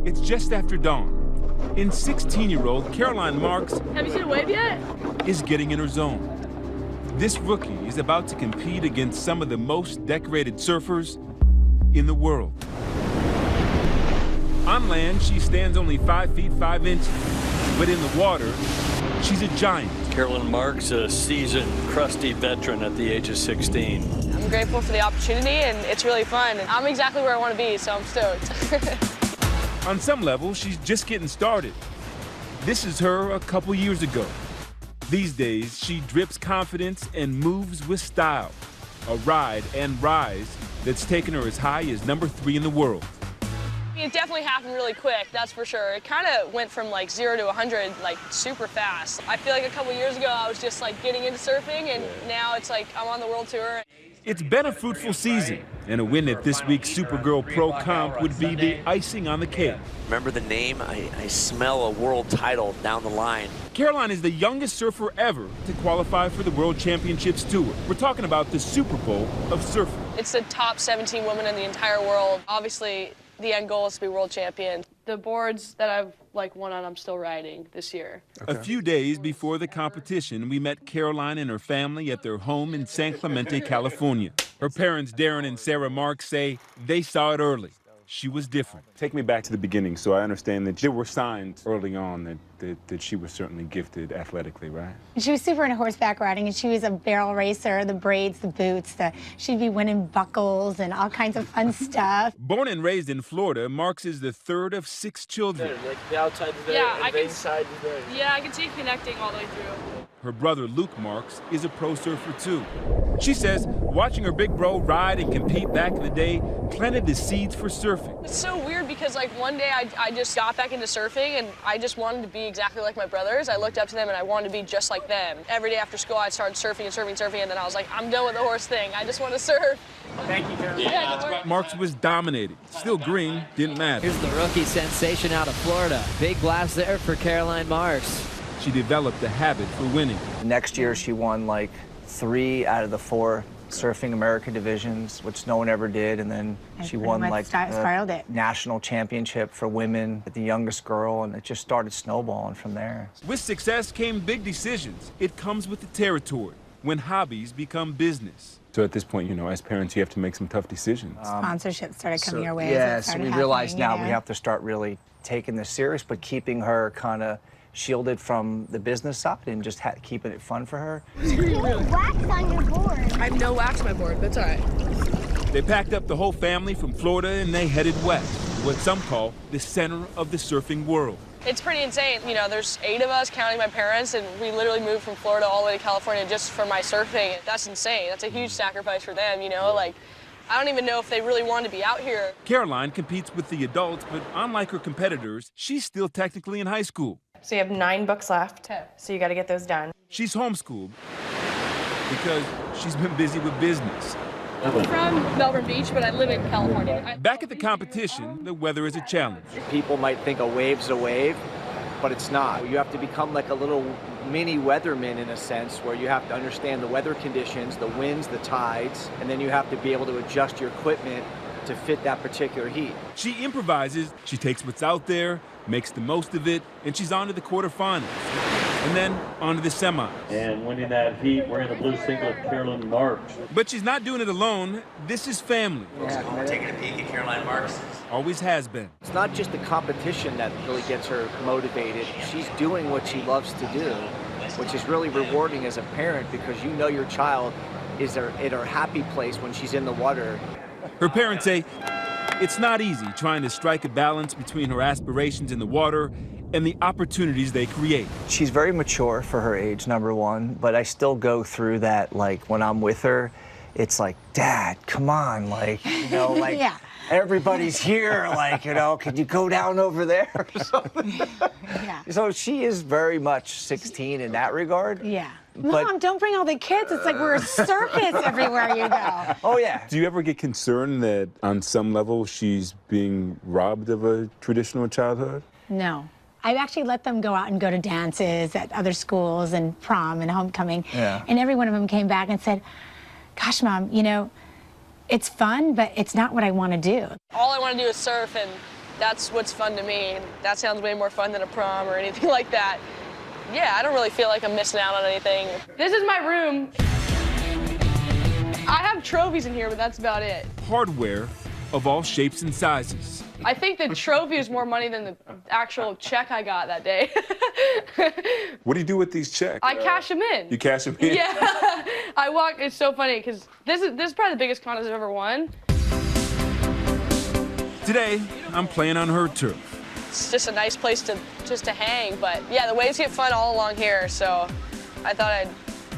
It's just after dawn. And 16-year-old Caroline Marks Have you seen a wave yet? is getting in her zone. This rookie is about to compete against some of the most decorated surfers in the world. On land, she stands only 5 feet 5 inches, but in the water, she's a giant. Caroline Marks, a seasoned, crusty veteran at the age of 16. I'm grateful for the opportunity, and it's really fun. I'm exactly where I want to be, so I'm stoked. On some level, she's just getting started. This is her a couple years ago. These days, she drips confidence and moves with style. A ride and rise that's taken her as high as number 3 in the world. It definitely happened really quick, that's for sure. It kind of went from like 0 to 100 like super fast. I feel like a couple years ago I was just like getting into surfing, and now it's like I'm on the world tour. It's been a fruitful season, and a win at this week's Supergirl Pro Comp would be the icing on the cake. Remember the name? I smell a world title down the line. Caroline is the youngest surfer ever to qualify for the World Championships Tour. We're talking about the Super Bowl of surfing. It's the top 17 women in the entire world. Obviously, the end goal is to be world champion. The boards that I've like won on, I'm still riding this year. A few days before the competition, we met Caroline and her family at their home in San Clemente, California. Her parents, Darren and Sarah Marks, say they saw it early. She was different. Take me back to the beginning, so I understand that there were signs early on that she was certainly gifted athletically, right? She was super into horseback riding, and she was a barrel racer, the braids, the boots, she'd be winning buckles and all kinds of fun stuff. Born and raised in Florida, Marks is the third of 6 children. Like the outside is there, and the inside is there. Yeah, I can see it connecting all the way through. Her brother, Luke Marks, is a pro surfer too. She says watching her big bro ride and compete back in the day planted the seeds for surfing. It's so weird because like one day I just got back into surfing, and I just wanted to be exactly like my brothers. I looked up to them and I wanted to be just like them. Every day after school I started surfing and surfing and surfing, and then I was like, I'm done with the horse thing. I just want to surf. Thank you, Caroline. Yeah, Marks was dominating. Still green, didn't matter. Here's the rookie sensation out of Florida. Big blast there for Caroline Marks. She developed a habit for winning. Next year, she won like 3 out of the 4 Surfing America divisions, which no one ever did, and then she won like the national championship for women, the youngest girl, and it just started snowballing from there. With success came big decisions. It comes with the territory, when hobbies become business. So at this point, you know, as parents, you have to make some tough decisions. Sponsorships started coming your way. Yeah, so we realized now we have to start really taking this serious, but keeping her kind of shielded from the business side and just keeping it fun for her. You have wax on your board. I have no wax on my board, that's all right. They packed up the whole family from Florida and they headed west, what some call the center of the surfing world. It's pretty insane. You know, there's 8 of us, counting my parents, and we literally moved from Florida all the way to California just for my surfing. That's insane. That's a huge sacrifice for them, you know? Like, I don't even know if they really want to be out here. Caroline competes with the adults, but unlike her competitors, she's still technically in high school. So you have 9 books left, so you got to get those done. She's homeschooled because she's been busy with business. I'm from Melbourne Beach, but I live in California. Back at the competition, the weather is a challenge. People might think a wave's a wave, but it's not. You have to become like a little mini weatherman in a sense, where you have to understand the weather conditions, the winds, the tides, and then you have to be able to adjust your equipment to fit that particular heat. She improvises, she takes what's out there, makes the most of it, and she's on to the quarterfinals. And then on to the semis. And winning that heat, wearing the blue singlet, Caroline Marks. But she's not doing it alone. This is family. We're taking a peek at Caroline Marks. Always has been. It's not just the competition that really gets her motivated. She's doing what she loves to do, which is really rewarding as a parent, because you know your child is at her happy place when she's in the water. Her parents say it's not easy trying to strike a balance between her aspirations in the water and the opportunities they create. She's very mature for her age, number one, but I still go through that, like, when I'm with her, it's like, Dad, come on, like, you know, like, Yeah. everybody's here, like, you know, could you go down over there or something? Yeah. So she is very much 16 in that regard. Yeah. But- Mom, don't bring all the kids. It's like we're a circus everywhere you go. Oh, yeah. Do you ever get concerned that on some level she's being robbed of a traditional childhood? No. I've actually let them go out and go to dances at other schools and prom and homecoming. Yeah. And every one of them came back and said, gosh, Mom, you know, it's fun, but it's not what I want to do. All I want to do is surf, and That's what's fun to me. That sounds way more fun than a prom or anything like that. Yeah, I don't really feel like I'm missing out on anything. This is my room. I have trophies in here, but that's about it. Hardware of all shapes and sizes. I think the trophy is more money than the actual check I got that day. What do you do with these checks? I cash them in. You cash them in? Yeah. It's so funny because this is probably the biggest contest I've ever won. Today, I'm playing on her turf. It's just a nice place to hang, but yeah, the waves get fun all along here, so I thought I'd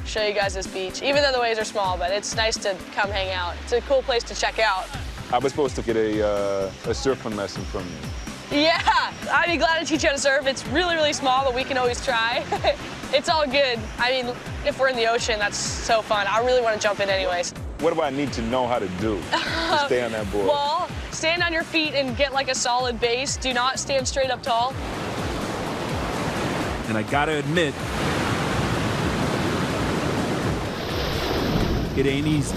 show you guys this beach, even though the waves are small, but it's nice to come hang out. It's a cool place to check out. I was supposed to get a surfing lesson from you. Yeah, I'd be glad to teach you how to surf. It's really, really small, but we can always try. It's all good. I mean, if we're in the ocean, that's so fun. I really want to jump in anyways. What do I need to know how to do to stay on that board? Well, stand on your feet and get like a solid base. Do not stand straight up tall. And I gotta admit, it ain't easy.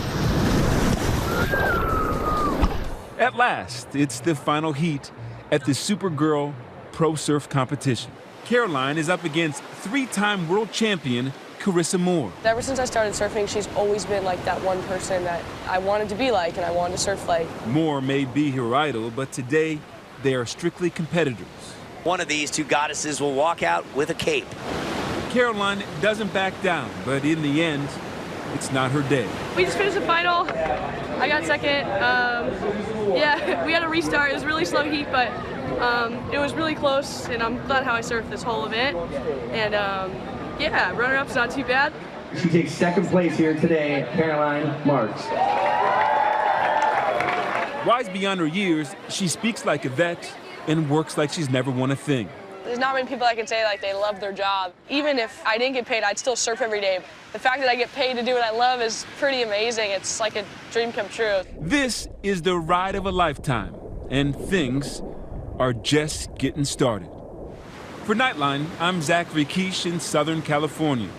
At last, it's the final heat at the Supergirl Pro Surf competition. Caroline is up against three-time world champion Carissa Moore. Ever since I started surfing, she's always been like that one person that I wanted to be like and I wanted to surf like. Moore may be her idol, but today they are strictly competitors. One of these two goddesses will walk out with a cape. Caroline doesn't back down, but in the end, it's not her day. We just finished the final. I got second. Yeah, we had a restart. It was a really slow heat, but it was really close, and I'm glad how I surfed this whole event. And yeah, runner-up's not too bad. She takes second place here today, Caroline Marks. Wise beyond her years, she speaks like a vet and works like she's never won a thing. There's not many people I can say like they love their job. Even if I didn't get paid, I'd still surf every day. The fact that I get paid to do what I love is pretty amazing. It's like a dream come true. This is the ride of a lifetime, and things are just getting started. For Nightline, I'm Zachary Quiche in Southern California.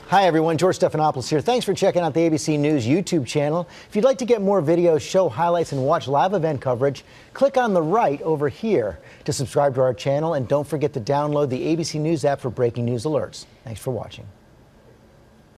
Hi everyone, George Stephanopoulos here. Thanks for checking out the ABC News YouTube channel. If you'd like to get more videos, show highlights, and watch live event coverage, click on the right over here to subscribe to our channel, and don't forget to download the ABC News app for breaking news alerts. Thanks for watching.